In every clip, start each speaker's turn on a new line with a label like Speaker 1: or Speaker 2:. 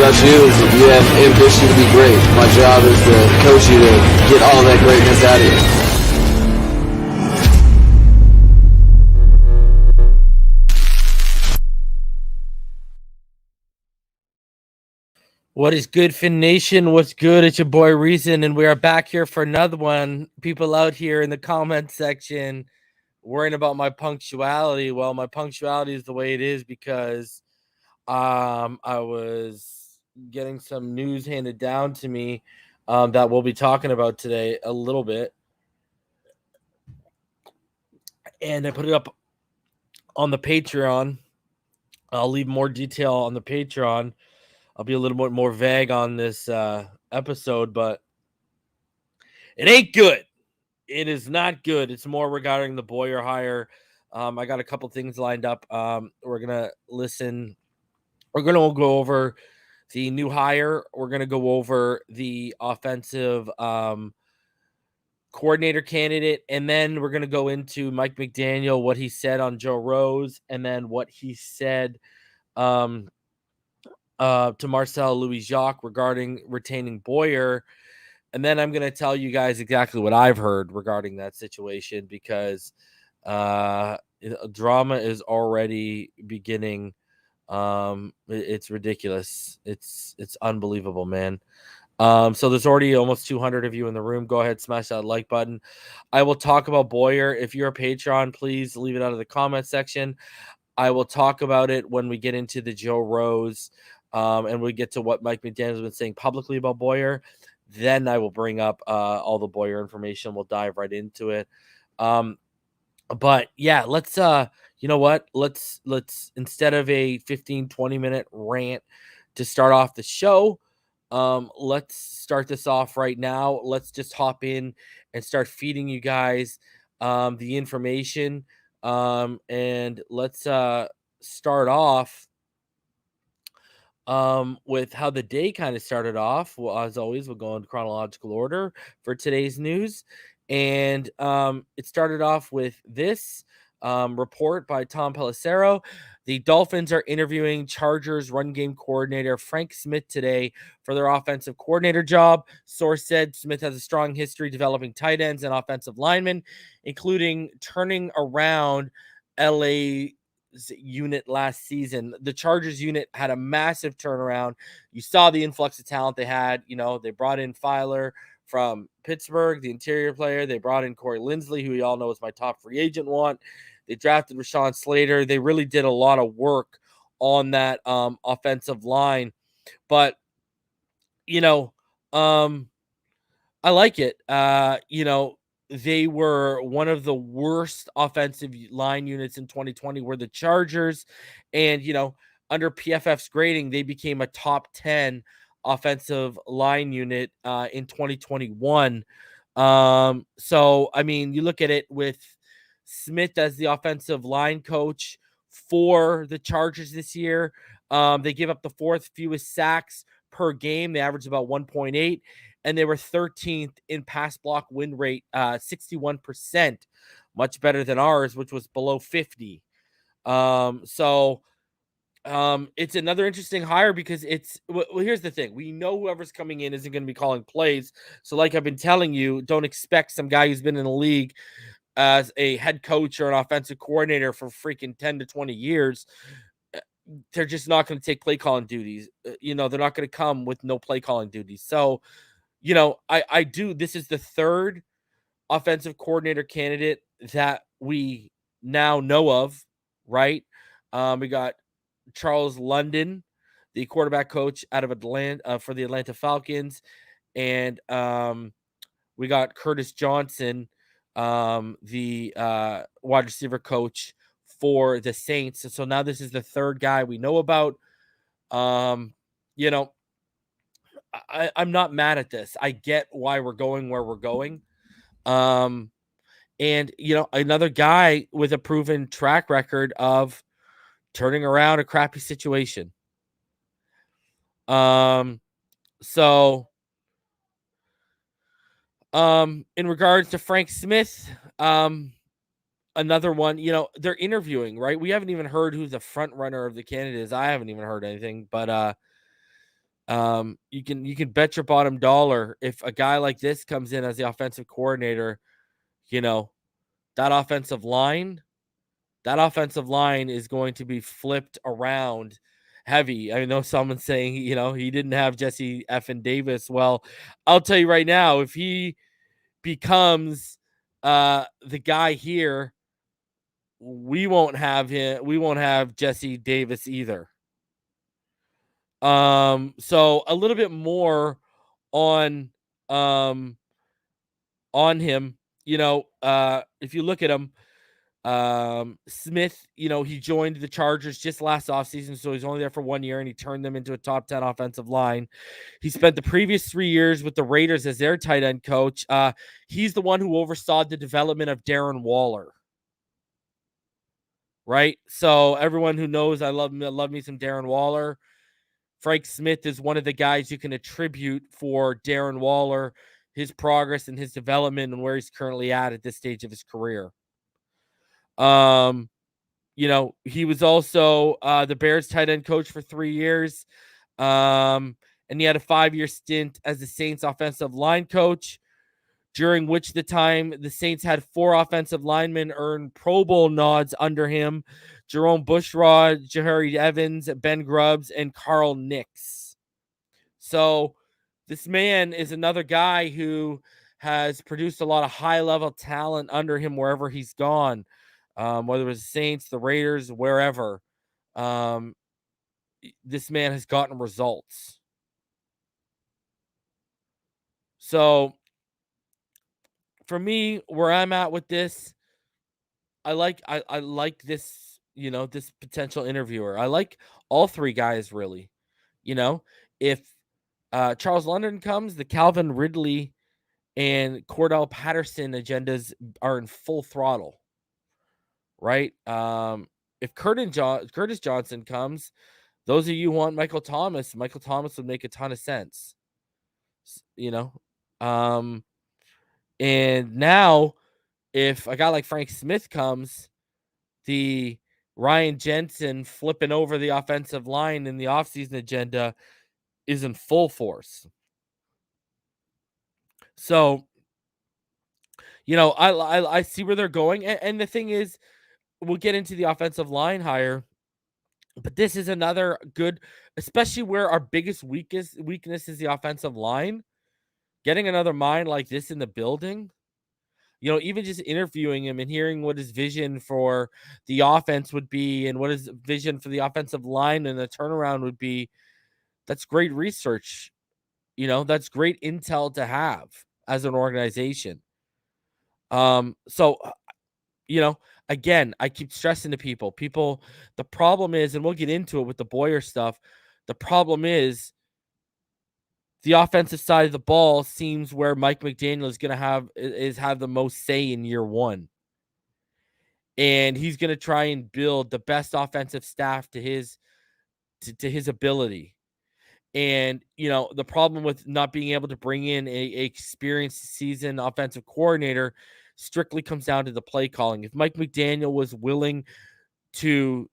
Speaker 1: about you is that you have ambition to be great. My job is to coach you to get all that greatness out of you.
Speaker 2: What is good, Fin Nation? What's good? It's your boy Reason, and we are back here for another one. People out here in the comment section worrying about my punctuality. Well, my punctuality is the way it is because I was getting some news handed down to me that we'll be talking about today a little bit. And I put it up on the Patreon. I'll leave more detail on the Patreon. I'll be a little bit more vague on this episode, but it ain't good. It is not good. It's more regarding the Boyer hire. I got a couple things lined up. We're going to listen. We're going to go over the new hire. We're going to go over the offensive coordinator candidate. And then we're going to go into Mike McDaniel, what he said on Joe Rose, and then what he said to Marcel Louis-Jacques regarding retaining Boyer. And then I'm going to tell you guys exactly what I've heard regarding that situation because drama is already beginning. It's ridiculous. It's unbelievable, man. So there's already almost 200 of you in the room. Go ahead, smash that like button. I will talk about Boyer. If you're a Patreon, please leave it out of the comment section. I will talk about it when we get into the Joe Rose and we get to what Mike McDaniel has been saying publicly about Boyer. Then I will bring up all the Boyer information. We'll dive right into it. But yeah, let's you know what? Let's instead of a 15-20 minute rant to start off the show, let's start this off right now. Let's just hop in and start feeding you guys the information. And let's start off with how the day kind of started off. Well, as always, we'll go in chronological order for today's news. And it started off with this report by Tom Pelissero. The Dolphins are interviewing Chargers run game coordinator Frank Smith today for their offensive coordinator job. Source said Smith has a strong history developing tight ends and offensive linemen, including turning around LA unit last season. The Chargers unit had a massive turnaround. You saw the influx of talent they had. You know, they brought in Filer from Pittsburgh, the interior player. They brought in Corey Linsley, who we all know is my top free agent one. They drafted Rashawn Slater. They really did a lot of work on that offensive line. But, you know, I like it. You know, they were one of the worst offensive line units in 2020 were the Chargers. And, you know, under PFF's grading, they became a top 10 offensive line unit in 2021. So, I mean, you look at it with Smith as the offensive line coach for the Chargers this year. They give up the fourth fewest sacks per game. They average about 1.8. And they were 13th in pass block win rate, 61%, much better than ours, which was below 50. So it's another interesting hire because well, here's the thing. We know whoever's coming in isn't going to be calling plays. So like I've been telling you, don't expect some guy who's been in the league as a head coach or an offensive coordinator for freaking 10 to 20 years. They're just not going to take play calling duties. You know, they're not going to come with no play calling duties. So, you know, I do. This is the third offensive coordinator candidate that we now know of, right? We got Charles London, the quarterback coach out of Atlanta for the Atlanta Falcons, and we got Curtis Johnson, the wide receiver coach for the Saints. So now this is the third guy we know about. You know, I'm not mad at this. I get why we're going where we're going. And, you know, another guy with a proven track record of turning around a crappy situation. So, in regards to Frank Smith, another one, you know, they're interviewing, right? We haven't even heard who the front runner of the candidate is. I haven't even heard anything, but, You can bet your bottom dollar if a guy like this comes in as the offensive coordinator, that offensive line is going to be flipped around heavy. I know someone's saying, he didn't have Jesse effing Davis. Well, I'll tell you right now, if he becomes the guy here, we won't have Jesse Davis either. So a little bit more on him. If you look at him, Smith, he joined the Chargers just last offseason, so he's only there for 1 year, and he turned them into a top 10 offensive line. He spent the previous 3 years with the Raiders as their tight end coach. He's the one who oversaw the development of Darren Waller. Right? So everyone who knows I love me some Darren Waller. Frank Smith is one of the guys you can attribute for Darren Waller, his progress and his development and where he's currently at this stage of his career. He was also the Bears tight end coach for 3 years. And he had a 5-year stint as the Saints offensive line coach, during which the time the Saints had 4 offensive linemen earn Pro Bowl nods under him: Jerome Bushrod, Jahari Evans, Ben Grubbs, and Carl Nix. So this man is another guy who has produced a lot of high-level talent under him wherever he's gone, whether it was the Saints, the Raiders, wherever. This man has gotten results. So for me, where I'm at with this, I like this, this potential interviewer. I like all 3 guys, really. If Charles London comes, the Calvin Ridley and Cordell Patterson agendas are in full throttle, right? If Curtis Johnson comes, those of you who want Michael Thomas would make a ton of sense, and now if a guy like Frank Smith comes, the Ryan Jensen flipping over the offensive line in the offseason agenda is in full force. So, I see where they're going. And the thing is, we'll get into the offensive line hire, but this is another good, especially where our biggest weakness is the offensive line. Getting another mind like this in the building, even just interviewing him and hearing what his vision for the offense would be and what his vision for the offensive line and the turnaround would be, that's great research. That's great intel to have as an organization. So, again, I keep stressing to people, the problem is, and we'll get into it with the Boyer stuff, the problem is the offensive side of the ball seems where Mike McDaniel is going to have the most say in year 1. And he's going to try and build the best offensive staff to his ability. And, the problem with not being able to bring in a experienced seasoned offensive coordinator strictly comes down to the play calling. If Mike McDaniel was willing to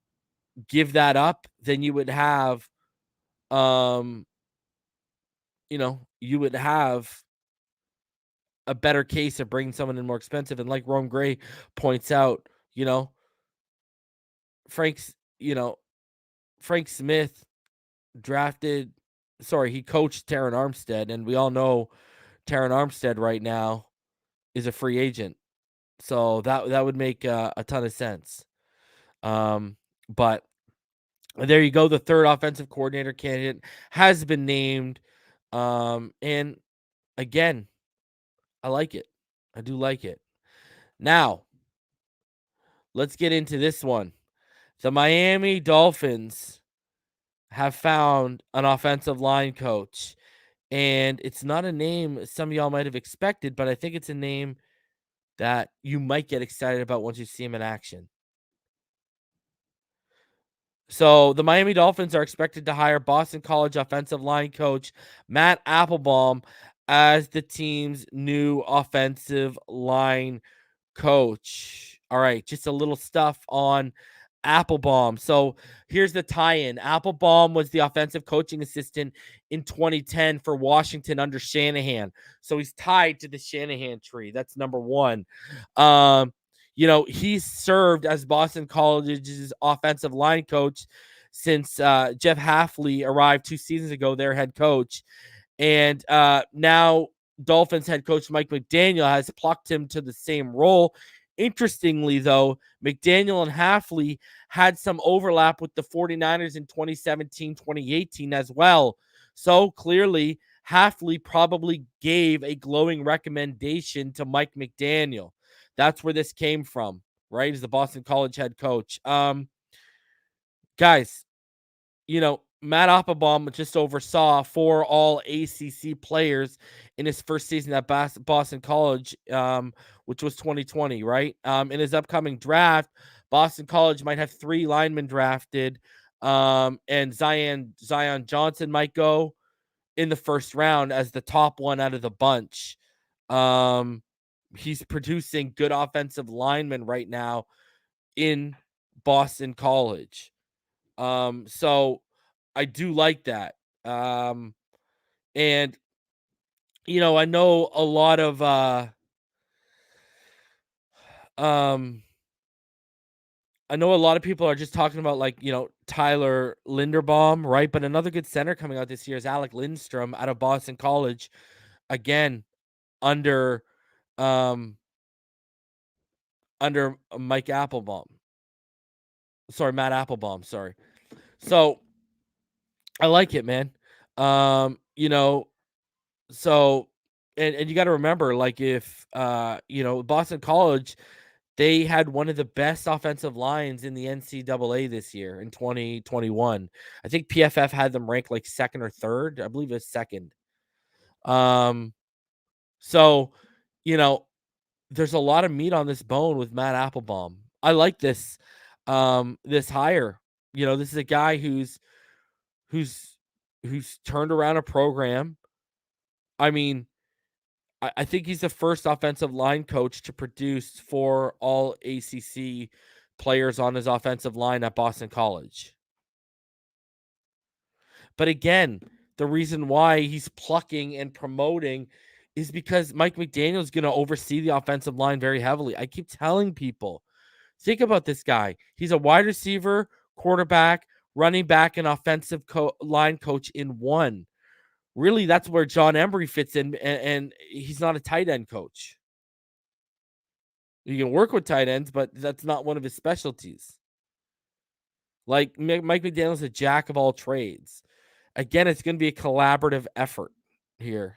Speaker 2: give that up, then you would have, you would have a better case of bringing someone in more expensive. And like Rome Gray points out, Frank Smith he coached Terron Armstead, and we all know Terron Armstead right now is a free agent. So that would make a ton of sense. But there you go. The third offensive coordinator candidate has been named. And again, I like it. I do like it. Now, let's get into this one. The Miami Dolphins have found an offensive line coach, and it's not a name some of y'all might have expected, but I think it's a name that you might get excited about once you see him in action. So the Miami Dolphins are expected to hire Boston College offensive line coach Matt Applebaum as the team's new offensive line coach. All right, just a little stuff on Applebaum. So here's the tie-in. Applebaum was the offensive coaching assistant in 2010 for Washington under Shanahan. So he's tied to the Shanahan tree. That's number one. He's served as Boston College's offensive line coach since Jeff Hafley arrived 2 seasons ago, their head coach. And now Dolphins head coach Mike McDaniel has plucked him to the same role. Interestingly, though, McDaniel and Hafley had some overlap with the 49ers in 2017, 2018 as well. So clearly, Hafley probably gave a glowing recommendation to Mike McDaniel. That's where this came from, right? As the Boston College head coach. Guys, Matt Applebaum just oversaw 4 all ACC players in his first season at Boston College, which was 2020, right? In his upcoming draft, Boston College might have 3 linemen drafted, and Zion Johnson might go in the first round as the top one out of the bunch. He's producing good offensive linemen right now in Boston College. So I do like that. And I know a lot of people are just talking about Tyler Linderbaum, right? But another good center coming out this year is Alec Lindstrom out of Boston College, again under Matt Applebaum. Sorry. So I like it, man. So and you got to remember, if Boston College, they had one of the best offensive lines in the NCAA this year in 2021. I think PFF had them ranked second or third. I believe it's second. So there's a lot of meat on this bone with Matt Applebaum. I like this this hire. This is a guy who's turned around a program. I mean, I think he's the first offensive line coach to produce 4 all ACC players on his offensive line at Boston College. But again, the reason why he's plucking and promoting is because Mike McDaniel is going to oversee the offensive line very heavily. I keep telling people, think about this guy. He's a wide receiver, quarterback, running back, and offensive line coach in one. Really, that's where John Embry fits in, and he's not a tight end coach. You can work with tight ends, but that's not one of his specialties. Mike McDaniel's a jack of all trades. Again, it's going to be a collaborative effort here.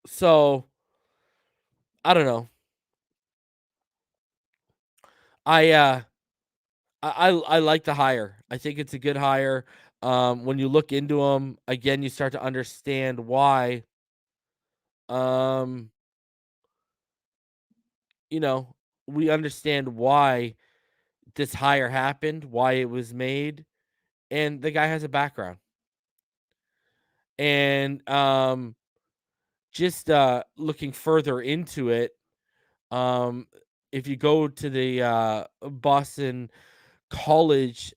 Speaker 2: So, I don't know. I like the hire. I think it's a good hire. When you look into them, again, you start to understand why. We understand why this hire happened, why it was made, and the guy has a background. And just looking further into it, if you go to the Boston College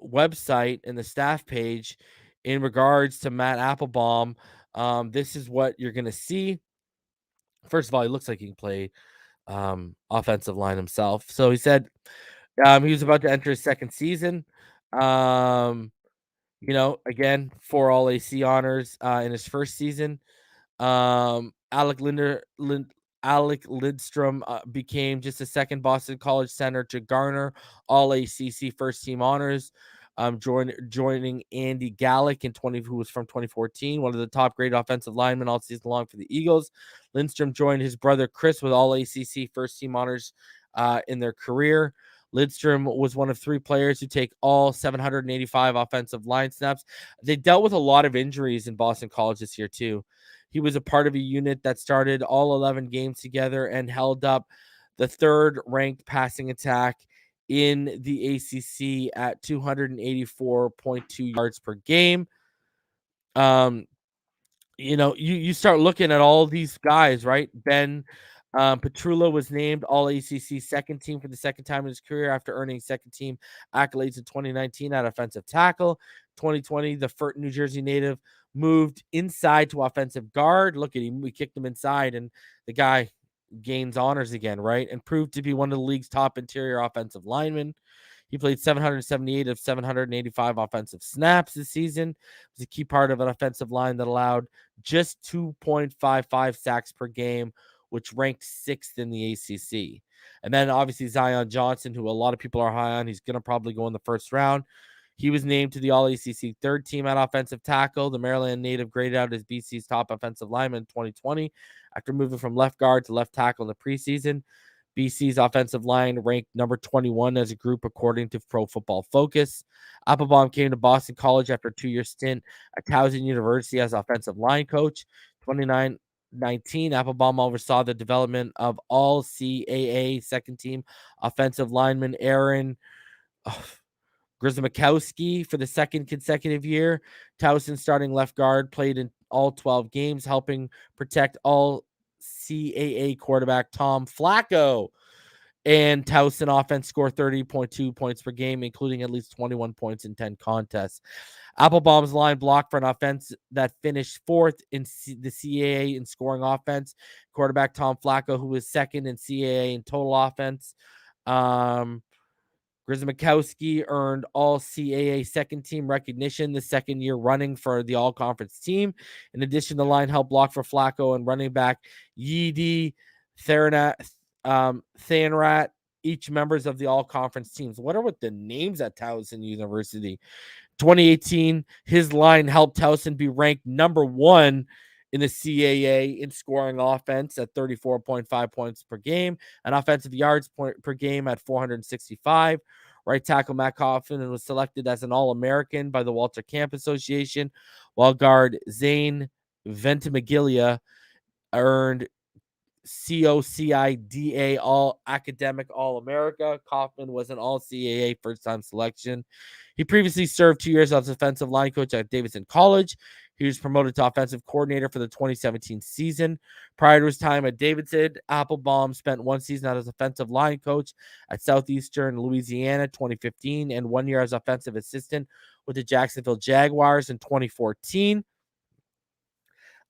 Speaker 2: website and the staff page in regards to Matt Applebaum, this is what you're going to see. First of all, he looks like he can play offensive line himself. So he said he was about to enter his second season. Again, 4 all AC honors in his first season. Alec Lindstrom became just the second Boston College center to garner all ACC first team honors. Joining Andy Gallick who was from 2014, one of the top grade offensive linemen all season long for the Eagles. Lindstrom joined his brother Chris with all ACC first team honors in their career. Lindstrom was one of 3 players who take all 785 offensive line snaps. They dealt with a lot of injuries in Boston College this year too. He was a part of a unit that started all 11 games together and held up the 3rd ranked passing attack in the ACC at 284.2 yards per game. you start looking at all these guys, right? Ben Petrula was named All ACC second team for the second time in his career after earning second team accolades in 2019 at offensive tackle. 2020, the New Jersey native moved inside to offensive guard. Look at him. We kicked him inside, and the guy gains honors again, right? And proved to be one of the league's top interior offensive linemen. He played 778 of 785 offensive snaps this season. It was a key part of an offensive line that allowed just 2.55 sacks per game, which ranked sixth in the ACC. And then obviously Zion Johnson, who a lot of people are high on, he's going to probably go in the first round. He was named to the All ACC third team at offensive tackle. The Maryland native graded out as BC's top offensive lineman in 2020 after moving from left guard to left tackle in the preseason. BC's offensive line ranked number 21 as a group, according to Pro Football Focus. Applebaum came to Boston College after a 2-year stint at Towson University as offensive line coach. 2019, Applebaum oversaw the development of all CAA second team offensive lineman Aaron Grzymkowski for the second consecutive year. Towson, starting left guard, played in all 12 games, helping protect all CAA quarterback Tom Flacco. And Towson offense scored 30.2 points per game, including at least 21 points in 10 contests. Applebaum's line blocked for an offense that finished fourth in the CAA in scoring offense. Quarterback Tom Flacco, who was second in CAA in total offense. Grzymkowski earned all CAA second team recognition the second year running for the all conference team. In addition, the line helped block for Flacco and running back Yidi Thanrat, each members of the all conference teams. What are with the names at Towson University? 2018, his line helped Towson be ranked number one in the CAA in scoring offense at 34.5 points per game, and offensive yards per game at 465. Right tackle Matt Coffin was selected as an All-American by the Walter Camp Association, while guard Zane Ventimiglia earned COCIDA All Academic All America. Kaufman was an All CAA first time selection. He previously served 2 years as offensive line coach at Davidson College. He was promoted to offensive coordinator for the 2017 season. Prior to his time at Davidson, Applebaum spent 1 season as offensive line coach at Southeastern Louisiana 2015 and 1 year as offensive assistant with the Jacksonville Jaguars in 2014.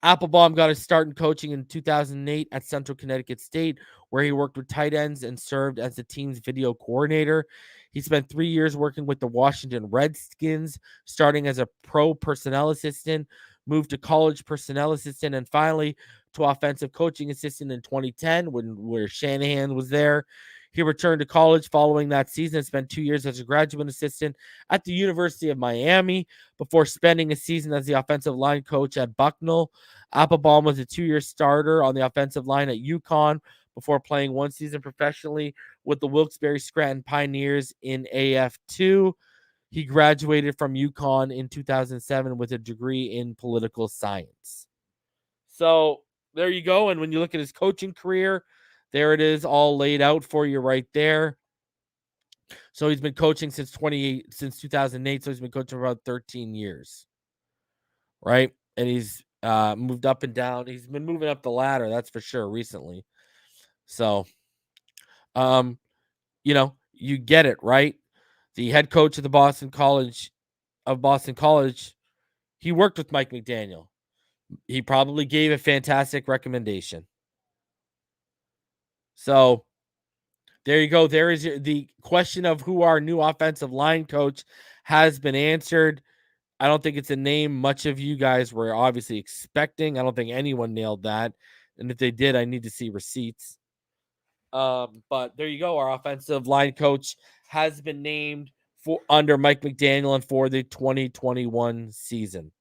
Speaker 2: Applebaum got his start in coaching in 2008 at Central Connecticut State, where he worked with tight ends and served as the team's video coordinator. He spent 3 years working with the Washington Redskins, starting as a pro personnel assistant, moved to college personnel assistant, and finally to offensive coaching assistant in 2010 where Shanahan was there. He returned to college following that season and spent 2 years as a graduate assistant at the University of Miami before spending a season as the offensive line coach at Bucknell. Applebaum was a 2-year starter on the offensive line at UConn before playing 1 season professionally with the Wilkes-Barre Scranton Pioneers in AF2. He graduated from UConn in 2007 with a degree in political science. So there you go. And when you look at his coaching career, there it is, all laid out for you right there. So he's been coaching since 2008. So he's been coaching for about 13 years, right? And he's moved up and down. He's been moving up the ladder, that's for sure, recently. So, you get it, right? The head coach of the Boston College, he worked with Mike McDaniel. He probably gave a fantastic recommendation. So there you go. There is the question of who our new offensive line coach has been answered. I don't think it's a name much of you guys were obviously expecting. I don't think anyone nailed that. And if they did, I need to see receipts. But there you go. Our offensive line coach has been named for under Mike McDaniel and for the 2021 season.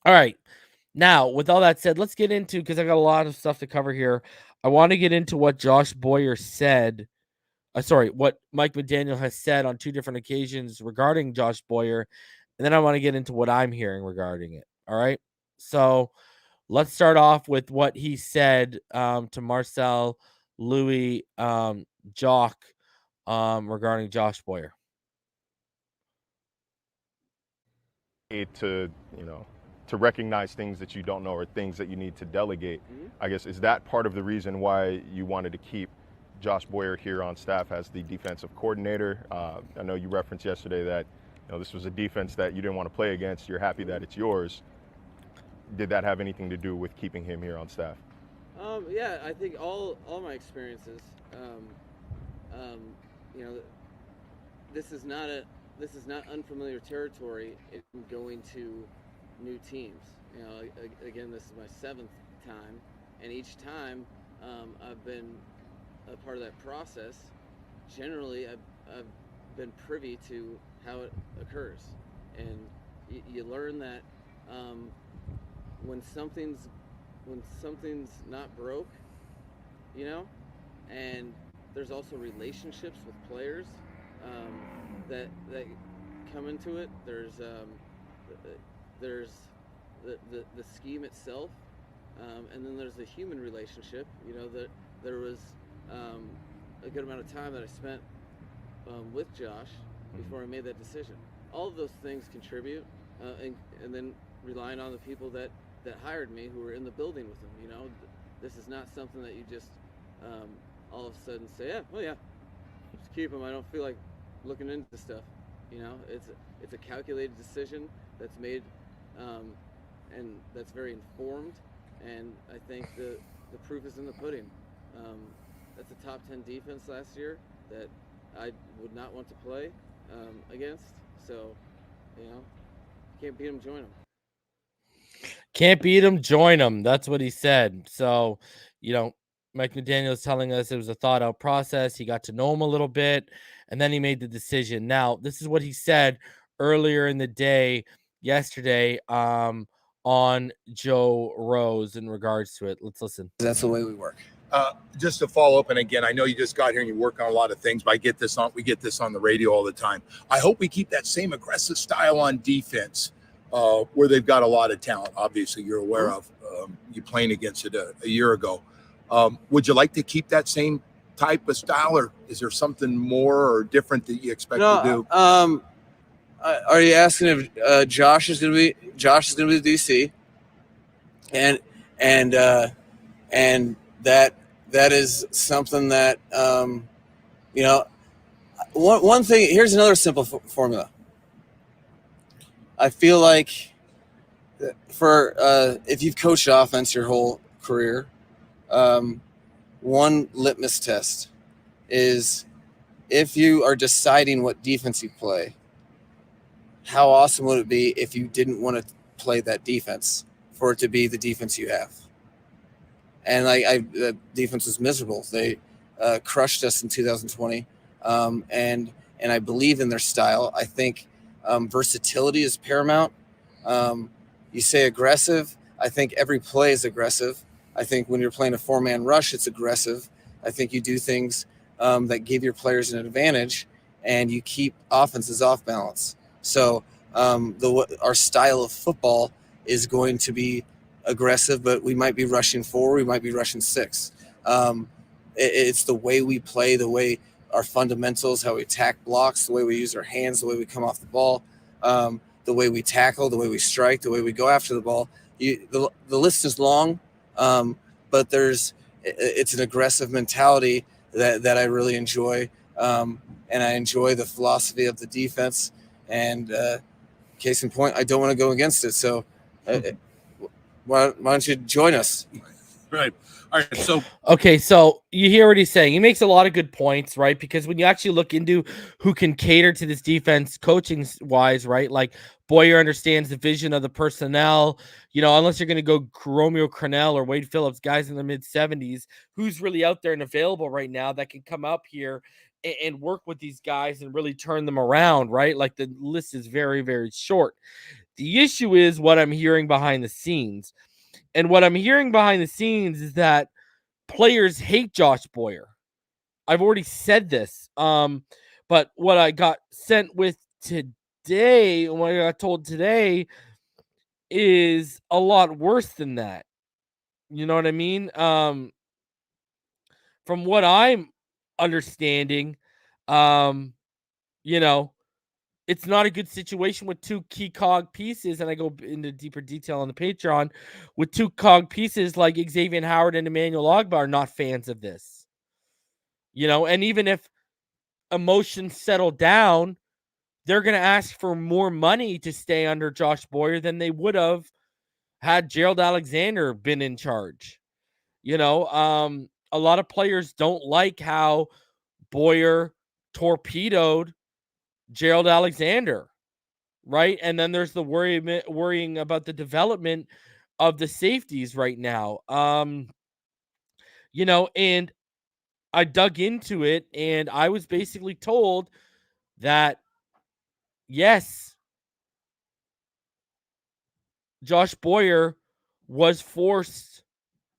Speaker 2: All right. Now, with all that said, let's get into, because I got a lot of stuff to cover here. I want to get into what Josh Boyer said. What Mike McDaniel has said on 2 different occasions regarding Josh Boyer. And then I want to get into what I'm hearing regarding it. All right. So let's start off with what he said to Marcel Louis Jock regarding Josh Boyer.
Speaker 3: to, to recognize things that you don't know or things that you need to delegate. I guess, is that part of the reason why you wanted to keep Josh Boyer here on staff as the defensive coordinator? I know you referenced yesterday that this was a defense that you didn't want to play against. You're happy that it's yours. Did that have anything to do with keeping him here on staff?
Speaker 1: Yeah, I think all my experiences, this is not unfamiliar territory in going to new teams. Again, this is my 7th time, and each time I've been a part of that process. Generally, I've been privy to how it occurs, and you learn that when something's not broke, and there's also relationships with players that come into it. There's the scheme itself, and then there's the human relationship. That there was a good amount of time that I spent with Josh before I made that decision. All of those things contribute, and then relying on the people that hired me, who were in the building with him. This is not something that you just all of a sudden say, yeah, just keep him. I don't feel like looking into stuff. It's a calculated decision that's made, and that's very informed. And I think the proof is in the pudding. That's a top 10 defense last year that I would not want to play against. So, can't beat them, join them.
Speaker 2: Can't beat him, join him. That's what he said. So, Mike McDaniel is telling us it was a thought out process. He got to know him a little bit, and then he made the decision. Now, this is what he said earlier in the day, yesterday, on Joe Rose in regards to it. Let's listen.
Speaker 1: That's the way we work.
Speaker 4: Just to follow up, and again, I know you just got here and you work on a lot of things, but we get this on the radio all the time. I hope we keep that same aggressive style on defense, where they've got a lot of talent. Obviously, you're aware of you playing against it a year ago. Would you like to keep that same type of style, or is there something more or different that you expect to do?
Speaker 1: Are you asking if Josh is going to be the DC, and that is something that one thing. Here's another simple formula. I feel like for if you've coached offense your whole career, one litmus test is if you are deciding what defense you play, how awesome would it be if you didn't want to play that defense for it to be the defense you have? And the defense was miserable. They crushed us in 2020, and I believe in their style. I think versatility is paramount. You say aggressive. I think every play is aggressive. I think when you're playing a 4-man rush, it's aggressive. I think you do things that give your players an advantage, and you keep offenses off balance. So our style of football is going to be aggressive, but we might be rushing 4, we might be rushing 6. It's the way we play, the way our fundamentals, how we attack blocks, the way we use our hands, the way we come off the ball, the way we tackle, the way we strike, the way we go after the ball. The list is long, but it's an aggressive mentality that I really enjoy, and I enjoy the philosophy of the defense. And case in point, I don't want to go against it. So why don't you join us?
Speaker 4: Right. All right. So
Speaker 2: okay, so you hear what he's saying. He makes a lot of good points, right? Because when you actually look into who can cater to this defense coaching wise, right? Like Boyer understands the vision of the personnel, unless you're going to go Romeo Crennel or Wade Phillips, guys in the mid-70s, who's really out there and available right now that can come up here and work with these guys and really turn them around, right? Like the list is very, very short. The issue is what I'm hearing behind the scenes. And what I'm hearing behind the scenes is that players hate Josh Boyer. I've already said this. But what I got sent with today, what I got told today, is a lot worse than that. You know what I mean? From what I'm understanding, it's not a good situation with two key cog pieces, and I go into deeper detail on the Patreon, with two cog pieces like Xavier Howard and Emmanuel Ogbah are not fans of this. And even if emotions settle down, they're going to ask for more money to stay under Josh Boyer than they would have had Gerald Alexander been in charge. A lot of players don't like how Boyer torpedoed Gerald Alexander, right? And then there's the worrying about the development of the safeties right now. And I dug into it, and I was basically told that, yes, Josh Boyer was forced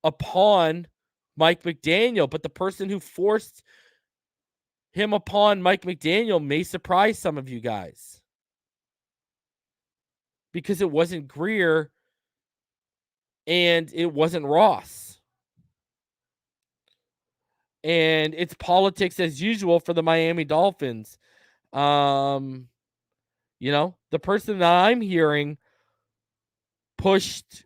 Speaker 2: upon Mike McDaniel, but the person who forced him upon Mike McDaniel may surprise some of you guys, because it wasn't Grier and it wasn't Ross. And it's politics as usual for the Miami Dolphins. The person that I'm hearing pushed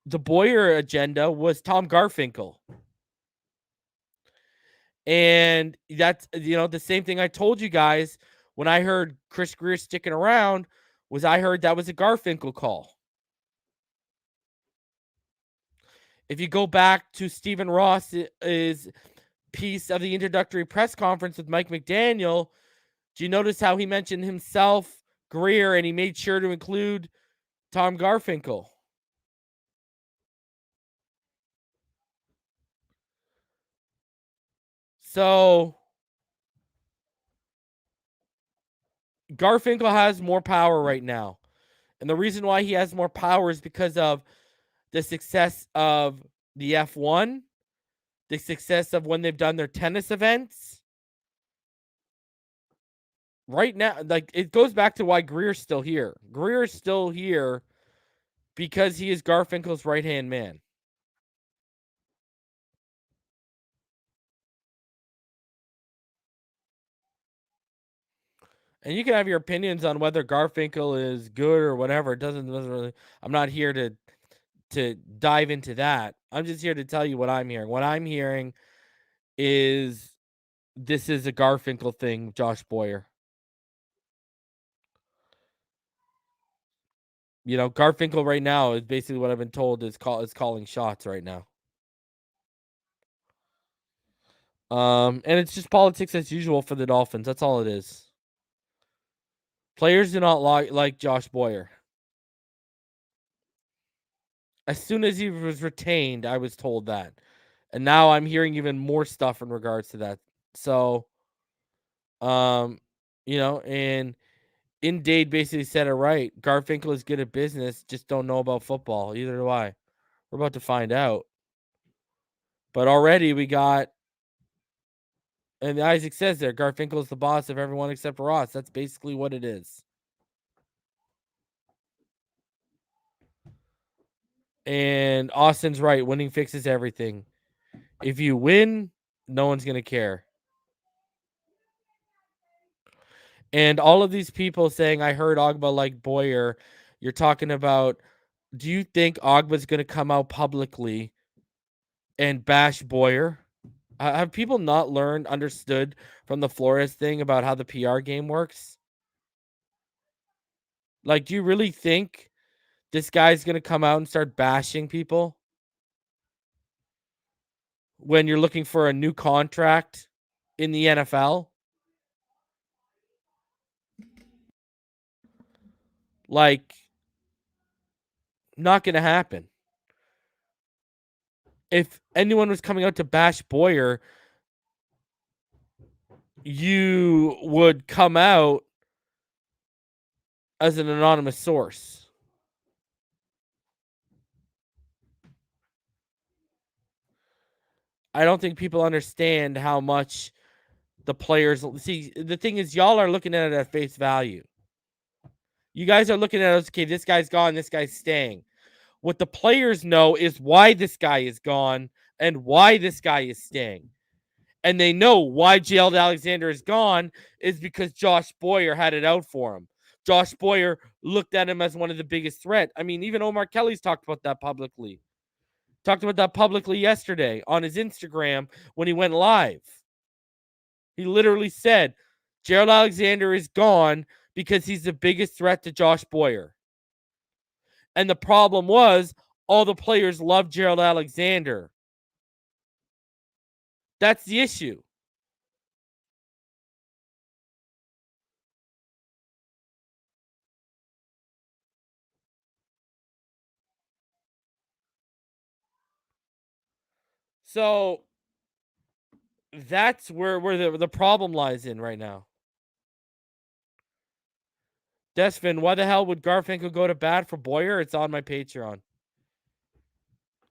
Speaker 2: the Boyer agenda was Tom Garfinkel. And that's, the same thing I told you guys when I heard Chris Grier sticking around, was I heard that was a Garfinkel call. If you go back to Stephen Ross's piece of the introductory press conference with Mike McDaniel, do you notice how he mentioned himself, Grier, and he made sure to include Tom Garfinkel? So Garfinkel has more power right now. And the reason why he has more power is because of the success of the F1, the success of when they've done their tennis events. Right now, like, it goes back to why Grier's still here. Grier's still here because he is Garfinkel's right-hand man. And you can have your opinions on whether Garfinkel is good or whatever. It doesn't really. I'm not here to dive into that. I'm just here to tell you what I'm hearing. What I'm hearing is this is a Garfinkel thing, Josh Boyer. Garfinkel right now is basically what I've been told is calling shots right now. And it's just politics as usual for the Dolphins. That's all it is. Players do not like Josh Boyer. As soon as he was retained, I was told that. And now I'm hearing even more stuff in regards to that. So, and Indade basically said it right. Garfinkel is good at business, just don't know about football. Either do I. We're about to find out. But already we got, and Isaac says there, Garfinkel is the boss of everyone except Ross. That's basically what it is. And Austin's right. Winning fixes everything. If you win, no one's going to care. And all of these people saying, I heard Ogbah like Boyer. You're talking about, do you think Ogba's going to come out publicly and bash Boyer? Have people not understood from the Flores thing about how the PR game works? Like, do you really think this guy's going to come out and start bashing people when you're looking for a new contract in the NFL? Like, not going to happen. If anyone was coming out to bash Boyer, you would come out as an anonymous source. I don't think people understand how much the players see. The thing is, y'all are looking at it at face value. You guys are looking at it, okay, this guy's gone, this guy's staying. What the players know is why this guy is gone and why this guy is staying. And they know why Gerald Alexander is gone is because Josh Boyer had it out for him. Josh Boyer looked at him as one of the biggest threat. I mean, even Omar Kelly's talked about that publicly. Talked about that publicly yesterday on his Instagram when he went live. He literally said, Gerald Alexander is gone because he's the biggest threat to Josh Boyer. And the problem was all the players loved Gerald Alexander. That's the issue. So that's where the problem lies in right now. Desvin, why the hell would Garfinkel go to bat for Boyer? It's on my Patreon.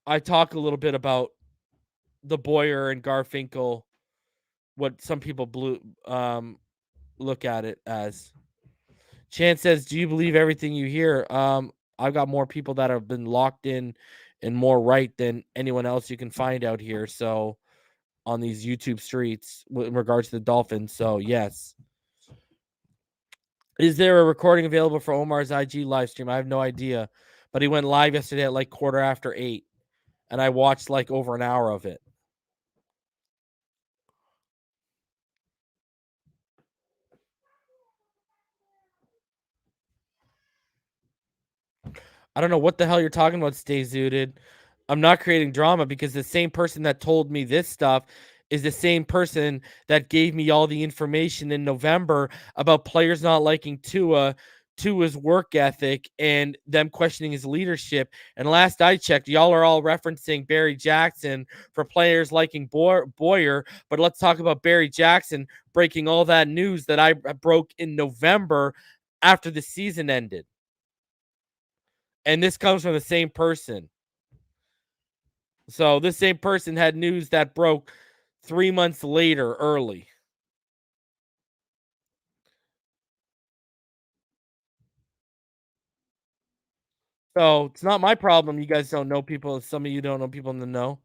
Speaker 2: I talk a little bit about the Boyer and Garfinkel, what some people look at it as. Chance says, do you believe everything you hear? I've got more people that have been locked in and more right than anyone else you can find out here. So on these YouTube streets in regards to the Dolphins. So yes. Is there a recording available for Omar's IG live stream? I have no idea, but he went live yesterday at like 8:15, and I watched like over an hour of it. I don't know what the hell you're talking about, Stay Zooted. I'm not creating drama because the same person that told me this stuff is the same person that gave me all the information in November about players not liking Tua's work ethic and them questioning his leadership. And last I checked, y'all are all referencing Barry Jackson for players liking Boyer, but let's talk about Barry Jackson breaking all that news that I broke in November after the season ended. And this comes from the same person. So this same person had news that broke 3 months later early. So it's not my problem. You guys don't know people. Some of you don't know people in the know.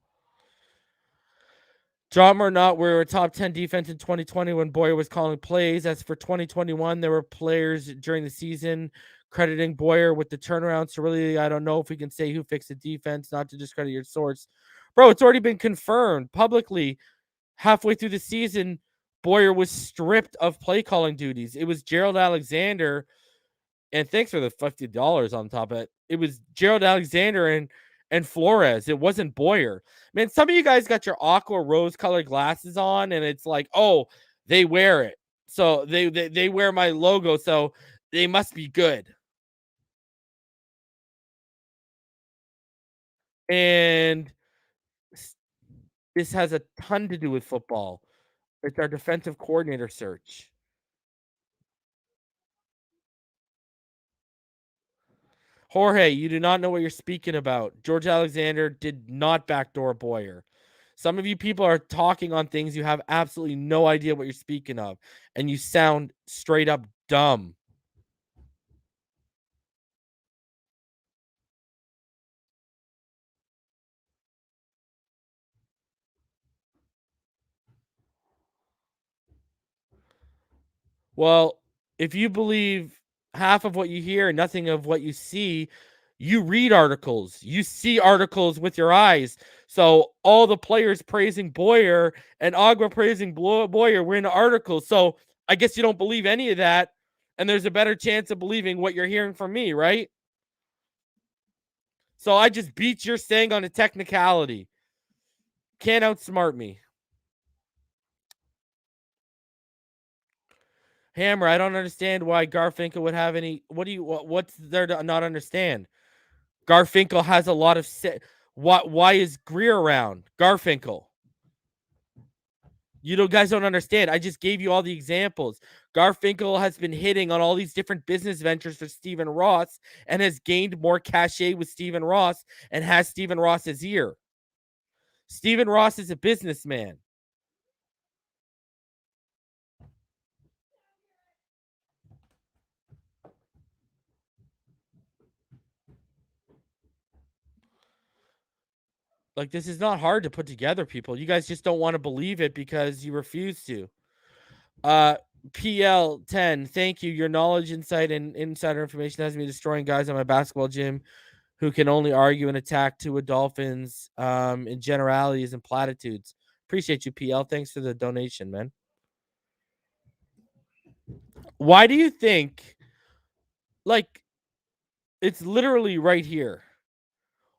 Speaker 2: Drama or not, we were a top 10 defense in 2020 when Boyer was calling plays. As for 2021, there were players during the season crediting Boyer with the turnaround. So really, I don't know if we can say who fixed the defense, not to discredit your source. Bro, it's already been confirmed publicly. Halfway through the season, Boyer was stripped of play calling duties. It was Gerald Alexander, and thanks for the $50 on top of it. It was Gerald Alexander and Flores. It wasn't Boyer. Man, some of you guys got your aqua rose colored glasses on, and it's like, oh, they wear it. So they wear my logo, so they must be good. And this has a ton to do with football. It's our defensive coordinator search. Jorge, you do not know what you're speaking about. George Alexander did not backdoor Boyer. Some of you people are talking on things you have absolutely no idea what you're speaking of, and you sound straight up dumb. Well, if you believe half of what you hear and nothing of what you see, you read articles. You see articles with your eyes. So all the players praising Boyer and Agua praising Boyer were in articles. So I guess you don't believe any of that. And there's a better chance of believing what you're hearing from me, right? So I just beat your saying on a technicality. Can't outsmart me. Hammer, I don't understand why Garfinkel would have any. What's there to not understand? Garfinkel has a lot of why is Greer around? Garfinkel. You guys don't understand. I just gave you all the examples. Garfinkel has been hitting on all these different business ventures for Stephen Ross and has gained more cachet with Stephen Ross and has Stephen Ross's ear. Stephen Ross is a businessman. Like, this is not hard to put together, people. You guys just don't want to believe it because you refuse to. PL10, thank you. Your knowledge, insight, and insider information has me destroying guys on my basketball gym who can only argue and attack to a Dolphins in generalities and platitudes. Appreciate you, PL. Thanks for the donation, man. Why do you think, like, it's literally right here.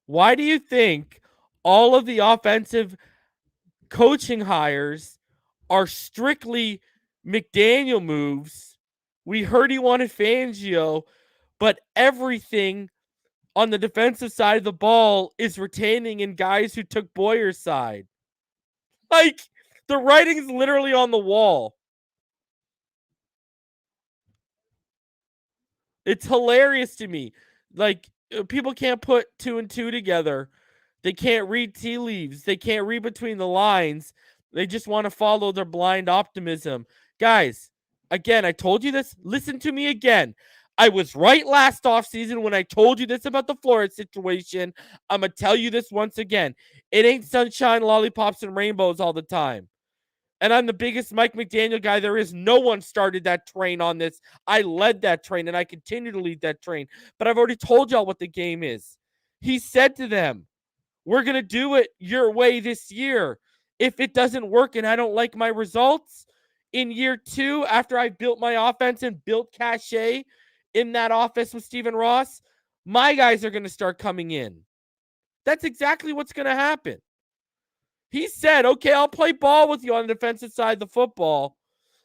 Speaker 2: Why do you think all of the offensive coaching hires are strictly McDaniel moves? We heard he wanted Fangio, but everything on the defensive side of the ball is retaining in guys who took Boyer's side. Like, the writing's literally on the wall. It's hilarious to me. Like, people can't put 2 and 2 together. They can't read tea leaves. They can't read between the lines. They just want to follow their blind optimism. Guys, again, I told you this. Listen to me again. I was right last offseason when I told you this about the Flores situation. I'm going to tell you this once again. It ain't sunshine, lollipops, and rainbows all the time. And I'm the biggest Mike McDaniel guy there is. No one started that train on this. I led that train, and I continue to lead that train. But I've already told y'all what the game is. He said to them, we're going to do it your way this year. If it doesn't work and I don't like my results in year 2, after I built my offense and built cachet in that office with Stephen Ross, my guys are going to start coming in. That's exactly what's going to happen. He said, okay, I'll play ball with you on the defensive side of the football,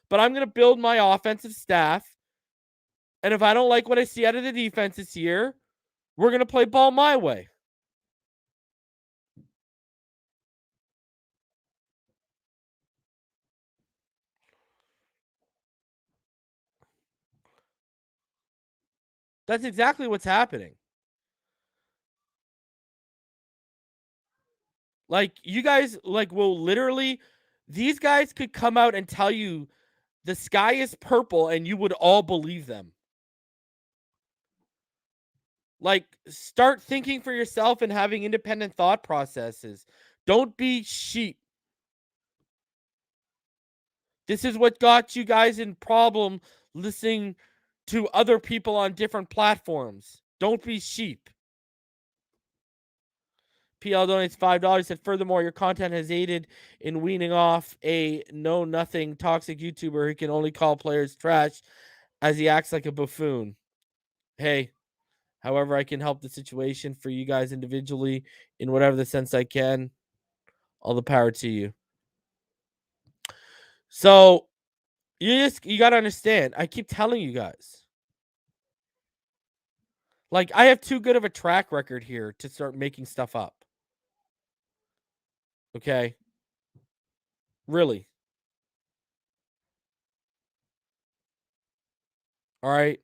Speaker 2: but I'm going to build my offensive staff. And if I don't like what I see out of the defense this year, we're going to play ball my way. That's exactly what's happening. Like, you guys, like, will literally, these guys could come out and tell you the sky is purple and you would all believe them. Like, start thinking for yourself and having independent thought processes. Don't be sheep. This is what got you guys in problem listening to other people on different platforms. Don't be sheep. PL donates $5. Said, furthermore, your content has aided in weaning off a know-nothing toxic YouTuber who can only call players trash as he acts like a buffoon. Hey, however I can help the situation for you guys individually in whatever the sense I can, all the power to you. So, you got to understand, I keep telling you guys. Like, I have too good of a track record here to start making stuff up. Okay? Really. All right?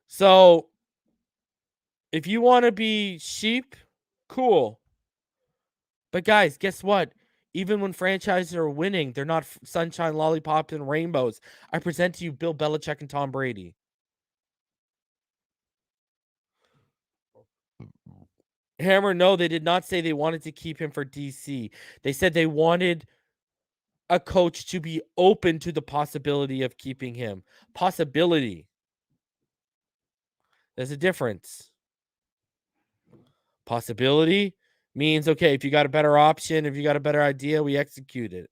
Speaker 2: So, if you want to be sheep, cool. But guys, guess what? Even when franchises are winning, they're not sunshine, lollipops, and rainbows. I present to you Bill Belichick and Tom Brady. Hammer, no, they did not say they wanted to keep him for DC. They said they wanted a coach to be open to the possibility of keeping him. Possibility. There's a difference. Possibility means, okay, if you got a better option, if you got a better idea, we execute it.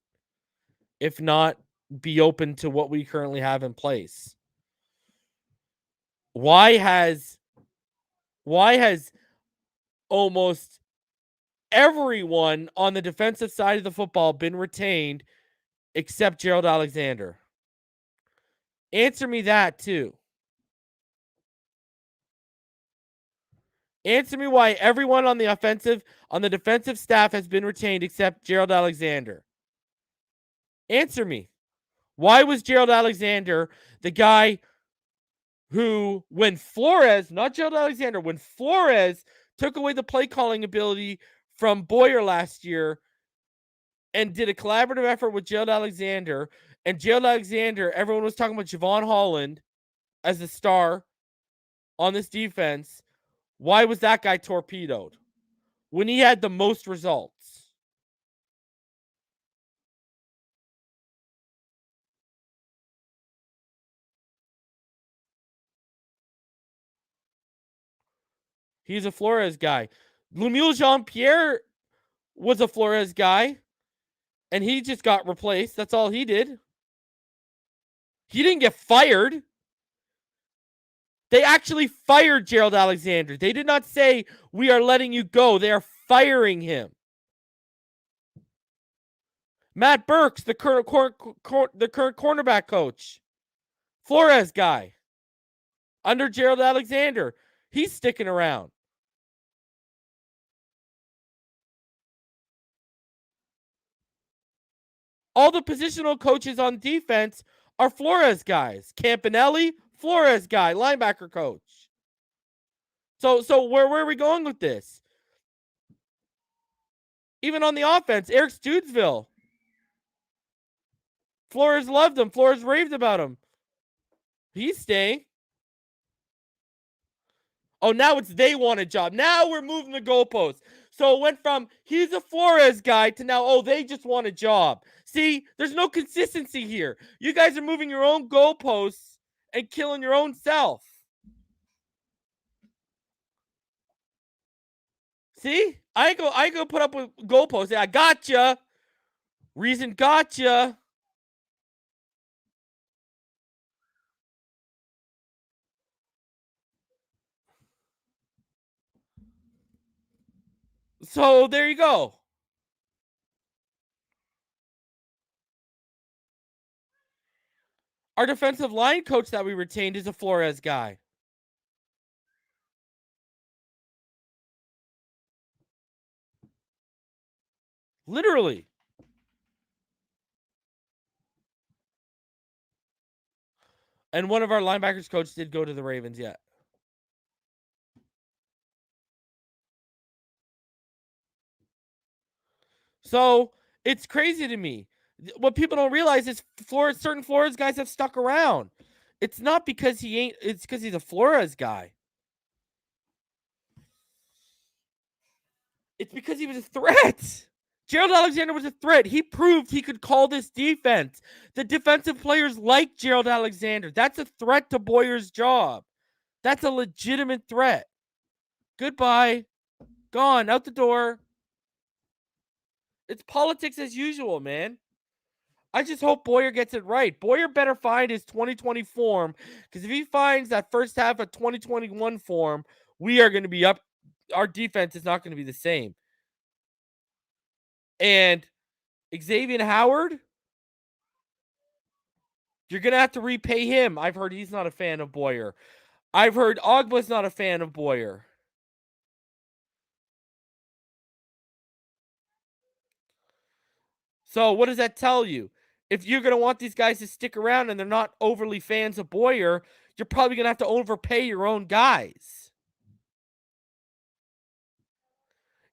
Speaker 2: If not, be open to what we currently have in place. Why has almost everyone on the defensive side of the football been retained except Gerald Alexander? Answer me that too. Answer me why everyone on the defensive staff has been retained except Gerald Alexander. Answer me. Why was Gerald Alexander the guy who, when Flores, not Gerald Alexander, when Flores took away the play calling ability from Boyer last year and did a collaborative effort with Gerald Alexander, and Gerald Alexander, everyone was talking about Javon Holland as the star on this defense. Why was that guy torpedoed when he had the most results? He's a Flores guy. Lemuel Jean-Pierre was a Flores guy, and he just got replaced. That's all he did. He didn't get fired. They actually fired Gerald Alexander. They did not say, we are letting you go. They are firing him. Matt Burks, the current cornerback coach. Flores guy. Under Gerald Alexander. He's sticking around. All the positional coaches on defense are Flores guys. Campanelli, Flores guy, linebacker coach. So where are we going with this? Even on the offense, Eric Studesville. Flores loved him. Flores raved about him. He's staying. Oh, now it's they want a job. Now we're moving the goalposts. So it went from he's a Flores guy to now, oh, they just want a job. See, there's no consistency here. You guys are moving your own goalposts and killing your own self. See? I go put up with goalposts. Yeah, I gotcha. Reason gotcha. So there you go. Our defensive line coach that we retained is a Flores guy. Literally. And one of our linebackers coach did go to the Ravens yet. So it's crazy to me. What people don't realize is certain Flores guys have stuck around. It's not because he ain't, it's because he's a Flores guy. It's because he was a threat. Gerald Alexander was a threat. He proved he could call this defense. The defensive players like Gerald Alexander. That's a threat to Boyer's job. That's a legitimate threat. Goodbye. Gone. Out the door. It's politics as usual, man. I just hope Boyer gets it right. Boyer better find his 2020 form, because if he finds that first half of 2021 form, we are going to be up. Our defense is not going to be the same. And Xavier Howard, you're going to have to repay him. I've heard he's not a fan of Boyer. I've heard Ogba's not a fan of Boyer. So what does that tell you? If you're going to want these guys to stick around and they're not overly fans of Boyer, you're probably going to have to overpay your own guys.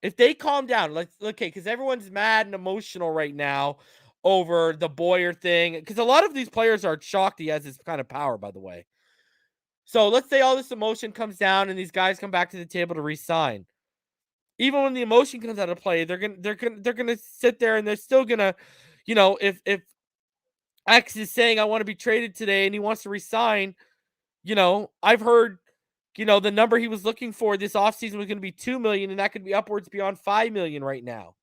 Speaker 2: If they calm down, because everyone's mad and emotional right now over the Boyer thing. Because a lot of these players are shocked he has this kind of power, by the way. So let's say all this emotion comes down and these guys come back to the table to re-sign. Even when the emotion comes out of play, they're gonna sit there and they're still gonna, if X is saying I want to be traded today and he wants to resign, I've heard, the number he was looking for this offseason was going to be $2 million, and that could be upwards beyond $5 million right now.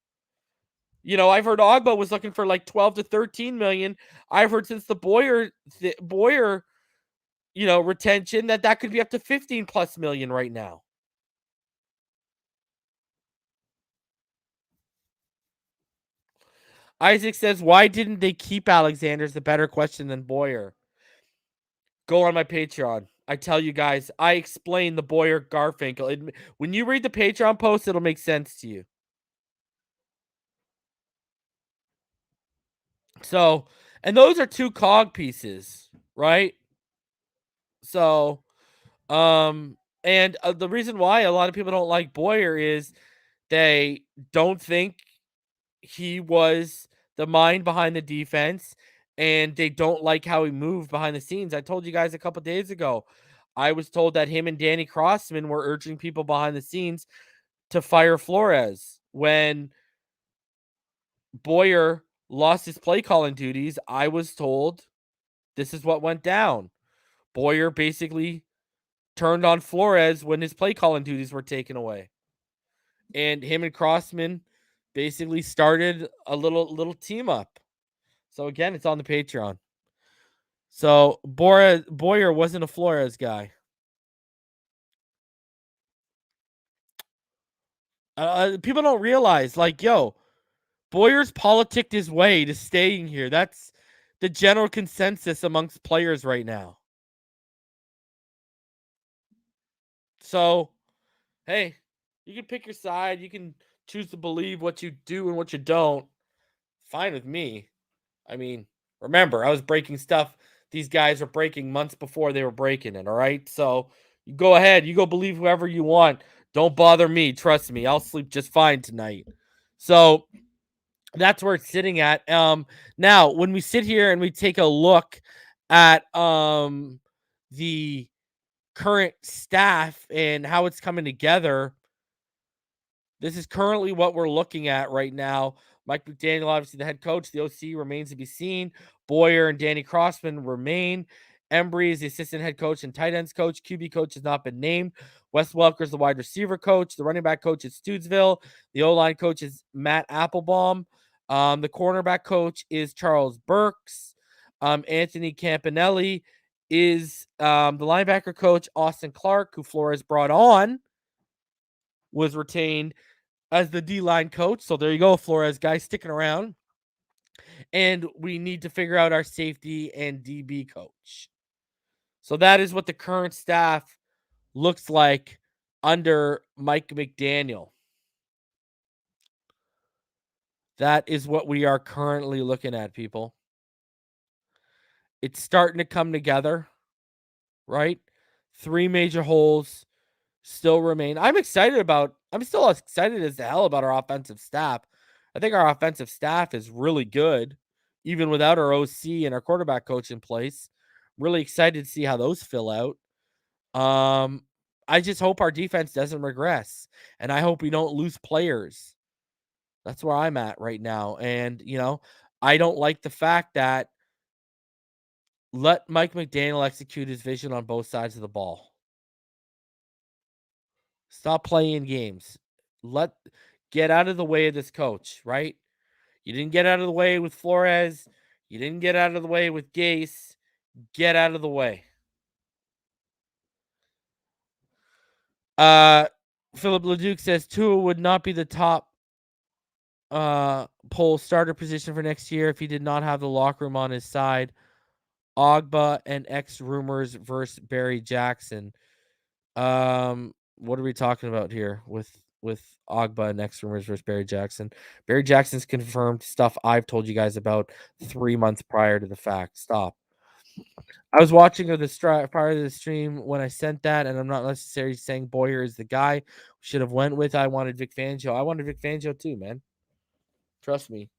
Speaker 2: I've heard Ogba was looking for like 12 to 13 million. I've heard since the Boyer, retention that could be up to 15 plus million right now. Isaac says, why didn't they keep Alexander is a better question than Boyer. Go on my Patreon. I tell you guys, I explain the Boyer Garfinkel. When you read the Patreon post, it'll make sense to you. So, and those are two cog pieces, right? So, and the reason why a lot of people don't like Boyer is they don't think he was the mind behind the defense, and they don't like how he moved behind the scenes. I told you guys a couple days ago, I was told that him and Danny Crossman were urging people behind the scenes to fire Flores. When Boyer lost his play calling duties, I was told this is what went down. Boyer basically turned on Flores when his play calling duties were taken away. And him and Crossman basically started a little team up. So again, it's on the Patreon. So Boyer wasn't a Flores guy. People don't realize, like, yo, Boyer's politicked his way to staying here. That's the general consensus amongst players right now. So, hey, you can pick your side. You can choose to believe what you do and what you don't. Fine with me. I mean, remember, I was breaking stuff these guys were breaking months before they were breaking it, all right? So, you go ahead. You go believe whoever you want. Don't bother me. Trust me. I'll sleep just fine tonight. So, that's where it's sitting at. Now, when we sit here and we take a look at the current staff and how it's coming together, this is currently what we're looking at right now. Mike McDaniel, obviously the head coach. The OC remains to be seen. Boyer and Danny Crossman remain. Embry is the assistant head coach and tight ends coach. QB coach has not been named. Wes Welker is the wide receiver coach. The running back coach is Stootsville. The O-line coach is Matt Applebaum. The cornerback coach is Charles Burks. Anthony Campanelli is the linebacker coach. Austin Clark, who Flores brought on, was retained as the D-line coach. So there you go, Flores guys sticking around. And we need to figure out our safety and DB coach. So that is what the current staff looks like under Mike McDaniel. That is what we are currently looking at, people. It's starting to come together, right? 3 major holes still remain. I'm still excited as hell about our offensive staff. I think our offensive staff is really good, even without our OC and our quarterback coach in place. Really excited to see how those fill out. I just hope our defense doesn't regress, and I hope we don't lose players. That's where I'm at right now. And, I don't like the fact that let Mike McDaniel execute his vision on both sides of the ball. Stop playing games. Get out of the way of this coach, right? You didn't get out of the way with Flores. You didn't get out of the way with Gase. Get out of the way. Philip Leduc says Tua would not be the top poll starter position for next year if he did not have the locker room on his side. Ogba and X rumors versus Barry Jackson. What are we talking about here with Ogba and X rumors versus Barry Jackson? Barry Jackson's confirmed stuff I've told you guys about 3 months prior to the fact. Stop. I was watching prior to the stream when I sent that, and I'm not necessarily saying Boyer is the guy we should have went with. I wanted Vic Fangio. I wanted Vic Fangio too, man. Trust me.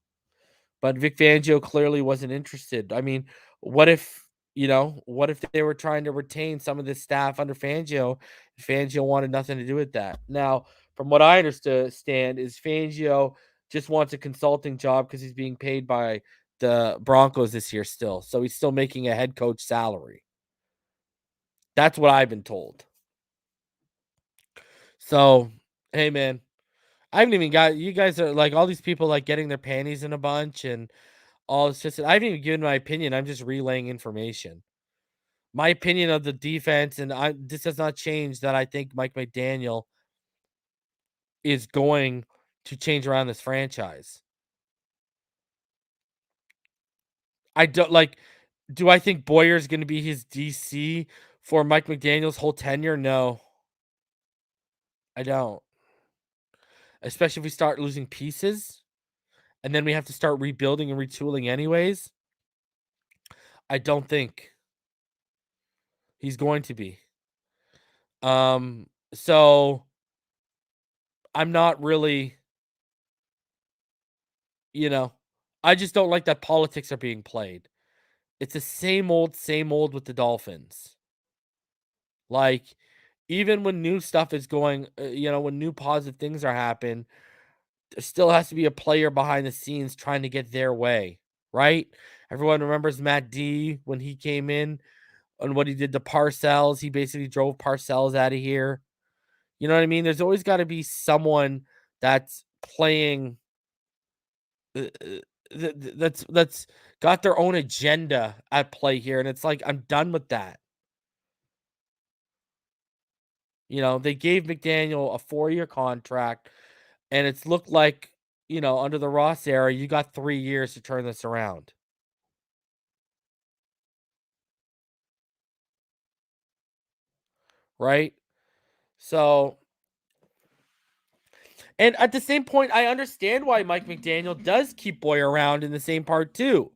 Speaker 2: But Vic Fangio clearly wasn't interested. I mean, what if they were trying to retain some of the staff under Fangio? Fangio wanted nothing to do with that. Now, from what I understand, is Fangio just wants a consulting job because he's being paid by the Broncos this year still. So he's still making a head coach salary. That's what I've been told. So, hey, man, I haven't even got, you guys are like all these people like getting their panties in a bunch and all. It's just, I haven't even given my opinion. I'm just relaying information. My opinion of the defense, and this does not change that I think Mike McDaniel is going to change around this franchise. I don't like, do I think Boyer is going to be his DC for Mike McDaniel's whole tenure? No, I don't. Especially if we start losing pieces and then we have to start rebuilding and retooling anyways. I don't think he's going to be. So I'm not really, I just don't like that politics are being played. It's the same old with the Dolphins. Like, even when new stuff is going, when new positive things are happening, there still has to be a player behind the scenes trying to get their way, right? Everyone remembers Matt D when he came in and what he did to Parcells. He basically drove Parcells out of here. You know what I mean? There's always got to be someone that's playing that's got their own agenda at play here, and it's like, I'm done with that. They gave McDaniel a 4-year contract, and it's looked like, under the Ross era, you got 3 years to turn this around. Right? So, and at the same point, I understand why Mike McDaniel does keep Boyer around in the same part too.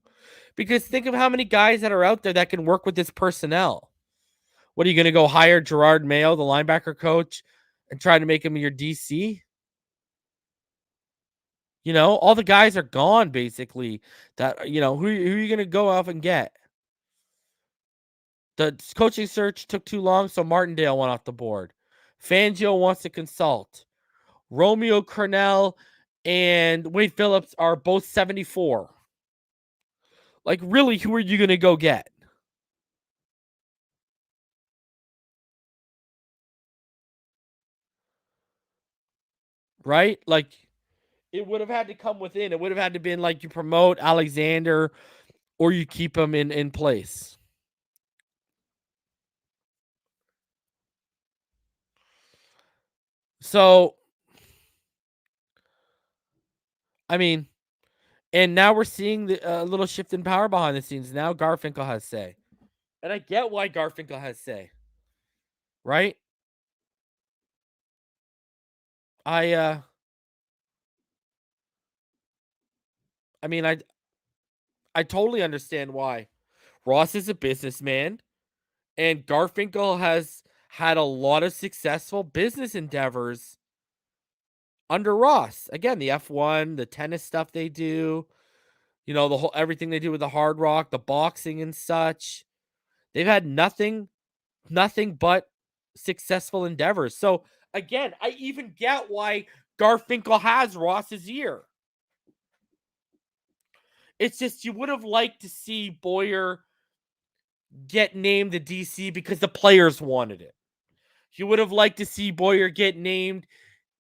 Speaker 2: Because think of how many guys that are out there that can work with this personnel. What are you going to go hire Gerard Mayo, the linebacker coach, and try to make him your DC? All the guys are gone basically. That who are you going to go off and get? The coaching search took too long, so Martindale went off the board. Fangio wants to consult. Romeo Cornell and Wade Phillips are both 74. Like, really, who are you going to go get? Right? Like, it would have had to come within. It would have had to been like you promote Alexander or you keep him in place. So, I mean, and now we're seeing the little shift in power behind the scenes. Now Garfinkel has say. And I get why Garfinkel has say. Right? I mean, I totally understand why. Ross is a businessman, and Garfinkel has had a lot of successful business endeavors under Ross. Again, the F1, the tennis stuff they do, the whole everything they do with the Hard Rock, the boxing and such. They've had nothing but successful endeavors. So again, I even get why Garfinkel has Ross's ear. It's just you would have liked to see Boyer get named the DC because the players wanted it. You would have liked to see Boyer get named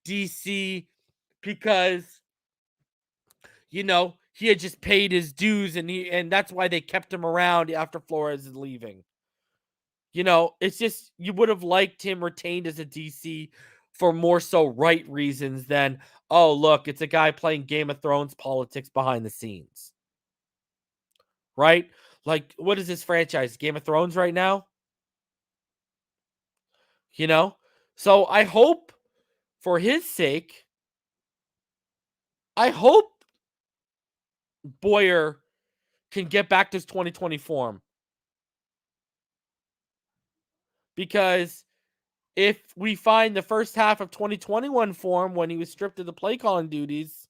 Speaker 2: DC because he had just paid his dues and that's why they kept him around after Flores is leaving. It's just you would have liked him retained as a DC for more so right reasons than, oh, look, it's a guy playing Game of Thrones politics behind the scenes. Right? Like, what is this franchise? Game of Thrones right now? So I hope for his sake, I hope Boyer can get back to his 2020 form. Because if we find the first half of 2021 form when he was stripped of the play calling duties,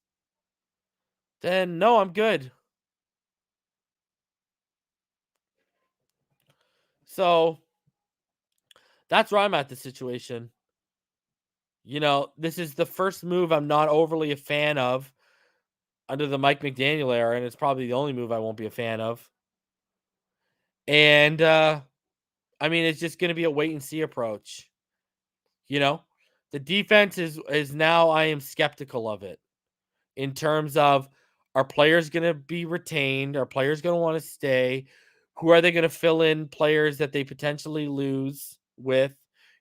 Speaker 2: then no, I'm good. So that's where I'm at the situation. This is the first move I'm not overly a fan of under the Mike McDaniel era, and it's probably the only move I won't be a fan of. And I mean, it's just going to be a wait and see approach. The defense is now, I am skeptical of it in terms of, are players going to be retained? Are players going to want to stay? Who are they going to fill in players that they potentially lose with?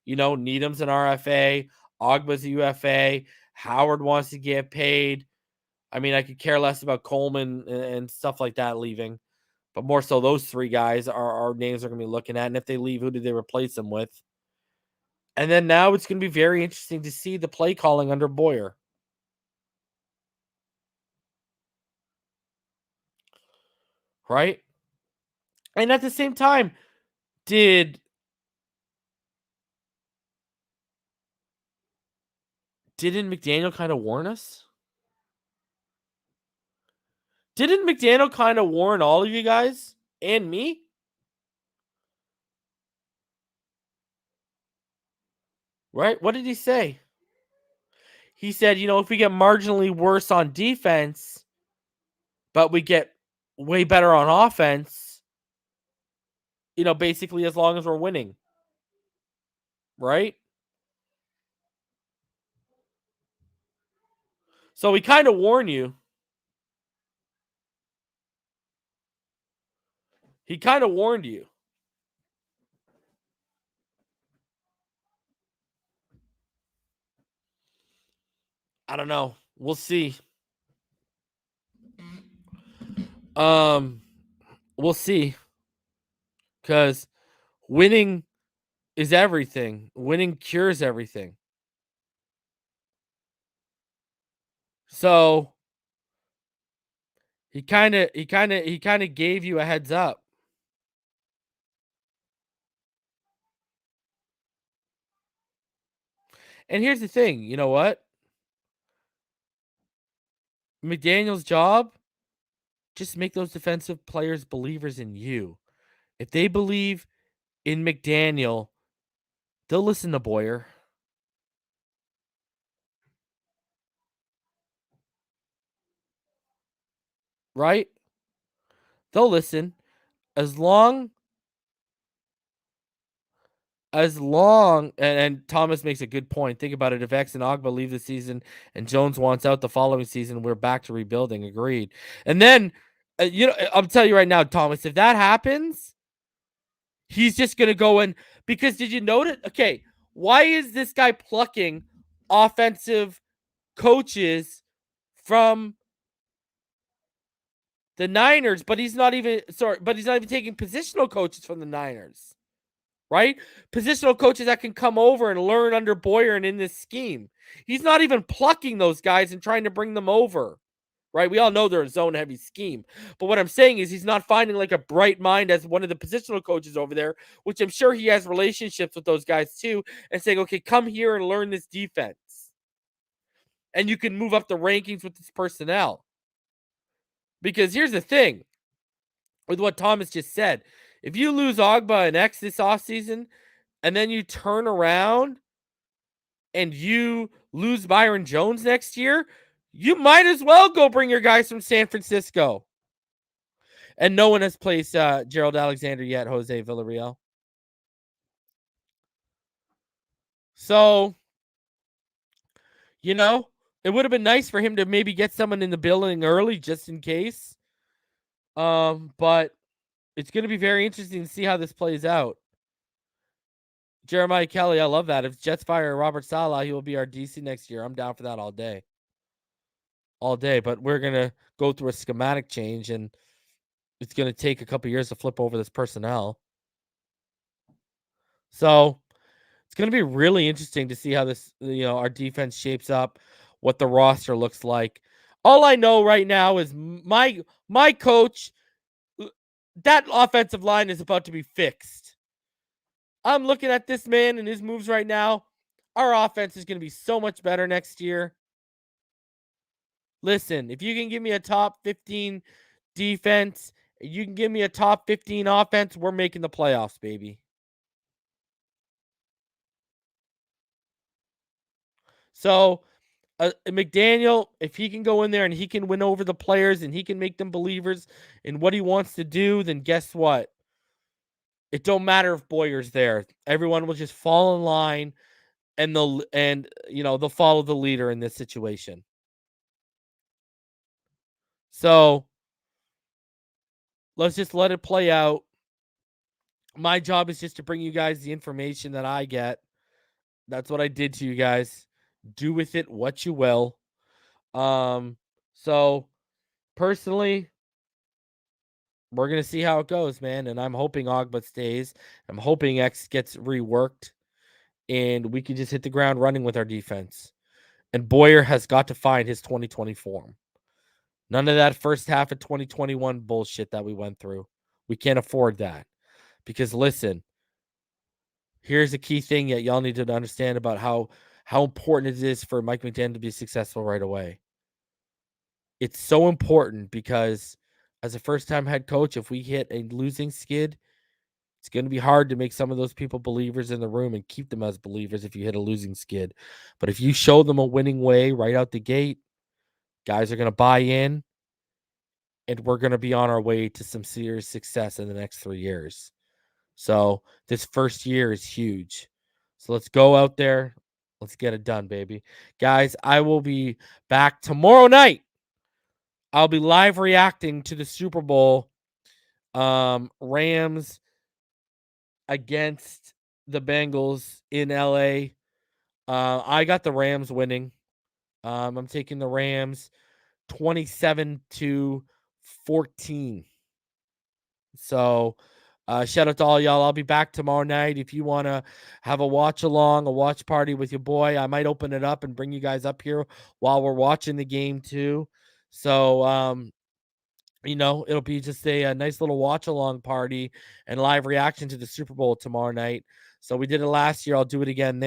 Speaker 2: Needham's an RFA, Ogba's a UFA, Howard wants to get paid. I mean, I could care less about Coleman and stuff like that leaving, but more so those three guys are names are going to be looking at. And if they leave, who do they replace them with? And then now it's going to be very interesting to see the play calling under Boyer. Right? And at the same time, didn't McDaniel kind of warn us? Didn't McDaniel kind of warn all of you guys and me? Right? What did he say? He said, if we get marginally worse on defense, but we get way better on offense, basically as long as we're winning. Right? So he kind of warned you. He kind of warned you. I don't know. We'll see. We'll see. Because winning is everything. Winning cures everything. So he kind of gave you a heads up. And here's the thing, you know what? McDaniel's job, just make those defensive players believers in you. If they believe in McDaniel, they'll listen to Boyer. Right? They'll listen as long and Thomas makes a good point. Think about it. If X and Ogba leave the season and Jones wants out the following season, we're back to rebuilding. Agreed. And then, I'll tell you right now, Thomas, if that happens, he's just going to go in. Because did you notice? Okay, why is this guy plucking offensive coaches from the Niners, but he's not even taking positional coaches from the Niners? Right? Positional coaches that can come over and learn under Boyer and in this scheme. He's not even plucking those guys and trying to bring them over. Right? We all know they're a zone-heavy scheme. But what I'm saying is he's not finding like a bright mind as one of the positional coaches over there, which I'm sure he has relationships with those guys too, and saying, okay, come here and learn this defense. And you can move up the rankings with this personnel. Because here's the thing with what Thomas just said. If you lose Ogba and X this offseason, and then you turn around and you lose Byron Jones next year, you might as well go bring your guys from San Francisco. And no one has placed Gerald Alexander yet, Jose Villarreal. So, it would have been nice for him to maybe get someone in the building early just in case. But it's going to be very interesting to see how this plays out. Jeremiah Kelly, I love that. If Jets fire Robert Saleh, he will be our DC next year. I'm down for that all day. All day. But we're going to go through a schematic change, and it's going to take a couple years to flip over this personnel. So it's going to be really interesting to see how this, our defense shapes up, what the roster looks like. All I know right now is my coach, that offensive line is about to be fixed. I'm looking at this man and his moves right now. Our offense is going to be so much better next year. Listen, if you can give me a top 15 defense, you can give me a top 15 offense, we're making the playoffs, baby. So, McDaniel, if he can go in there and he can win over the players and he can make them believers in what he wants to do, then guess what? It don't matter if Boyer's there. Everyone will just fall in line and they'll follow the leader in this situation. So let's just let it play out. My job is just to bring you guys the information that I get. That's what I did to you guys. Do with it what you will. So personally, we're going to see how it goes, man. And I'm hoping Ogba stays. I'm hoping X gets reworked and we can just hit the ground running with our defense. And Boyer has got to find his 2020 form. None of that first half of 2021 bullshit that we went through. We can't afford that. Because listen, here's a key thing that y'all need to understand about how important it is for Mike McDaniel to be successful right away. It's so important because as a first-time head coach, if we hit a losing skid, it's going to be hard to make some of those people believers in the room and keep them as believers if you hit a losing skid. But if you show them a winning way right out the gate, guys are going to buy in, and we're going to be on our way to some serious success in the next 3 years. So this first year is huge. So let's go out there. Let's get it done, baby. Guys, I will be back tomorrow night. I'll be live reacting to the Super Bowl. Rams against the Bengals in LA. I got the Rams winning. I'm taking the Rams 27-14. So shout out to all y'all. I'll be back tomorrow night. If you want to have a watch along, a watch party with your boy, I might open it up and bring you guys up here while we're watching the game too. So, it'll be just a nice little watch along party and live reaction to the Super Bowl tomorrow night. So we did it last year. I'll do it again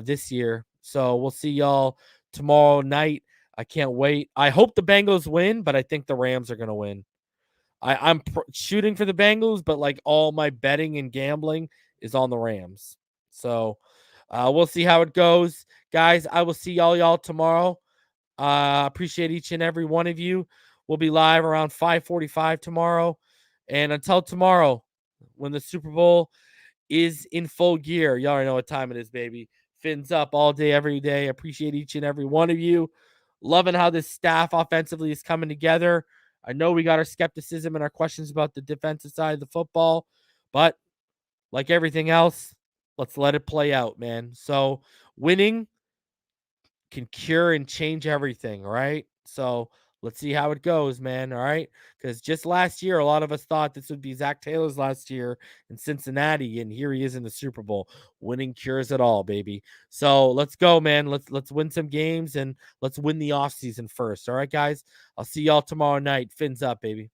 Speaker 2: this year. So we'll see y'all tomorrow night. I can't wait. I hope the Bengals win, but I think the Rams are going to win. I'm shooting for the Bengals, but like all my betting and gambling is on the Rams. So we'll see how it goes. Guys, I will see y'all tomorrow. Appreciate each and every one of you. We'll be live around 5:45 tomorrow. And until tomorrow, when the Super Bowl is in full gear, y'all already know what time it is, baby. Fins up all day, every day. Appreciate each and every one of you. Loving how this staff offensively is coming together. I know we got our skepticism and our questions about the defensive side of the football, but like everything else, let's let it play out, man. So winning can cure and change everything, all right? So let's see how it goes, man, all right? Because just last year, a lot of us thought this would be Zach Taylor's last year in Cincinnati, and here he is in the Super Bowl. Winning cures it all, baby. So let's go, man. Let's win some games, and let's win the offseason first, all right, guys? I'll see y'all tomorrow night. Fins up, baby.